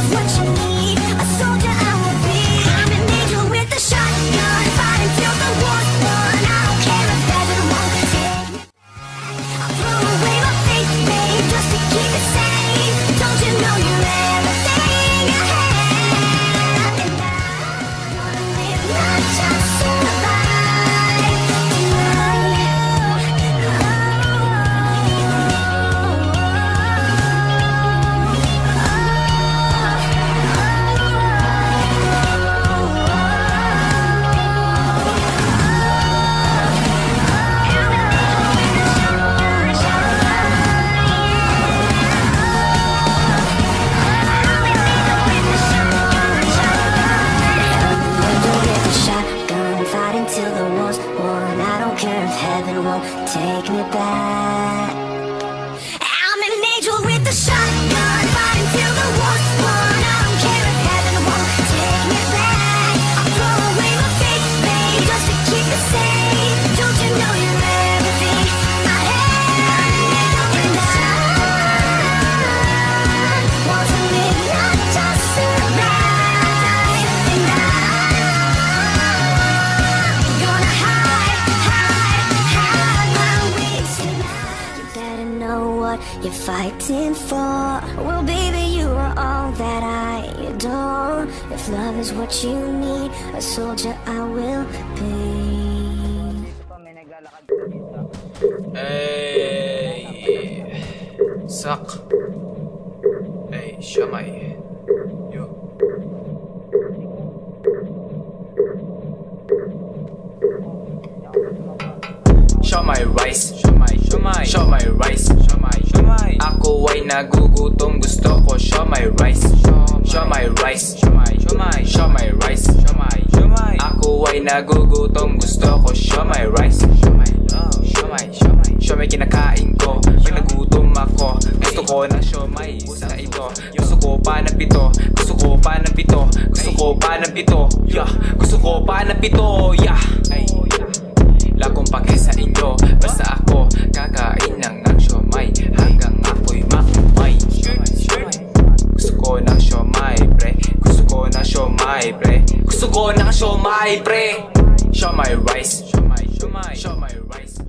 what you need. A soldier I will be. I'm an angel with a shotgun, fighting till the war's won. I don't care if heaven won't take me. I'll throw away my faith, babe, just to keep it safe. Don't you know you're everything I have? And I wanna live, not just survive. Till the war's won, I don't care if heaven won't take me back. I'm an angel with a shotgun, fighting till the war's won. I don't care if heaven won't take me back. I'll throw away my faith, babe, just to keep it safe. Don't you know you're everything I have? And I want to live, not just survive. You're fighting for. Well, baby, you are all that I adore. If love is what you need, a soldier I will be. Hey, suck. Hey, Shamay. Yo. Show my rice, show my rice, ako ay nagugutom, gusto ko show my rice, show my rice, ako ay nagugutom, gusto ko show my rice, show my kinakain ko, pag nagutom ako, gusto ko ng show my sa ito, gusto ko pa ng pito, gusto ko pa ng pito, gusto ko pa ng pito, yeah, gusto ko pa ng pito, yeah. Lakong pake sa inyo, basta ako kakain ng siomay hanggang ako'y maumay. Gusto ko ng siomay, pre. Gusto ko ng siomay, pre. Gusto ko ng siomay, pre. Show my rice, show my rice.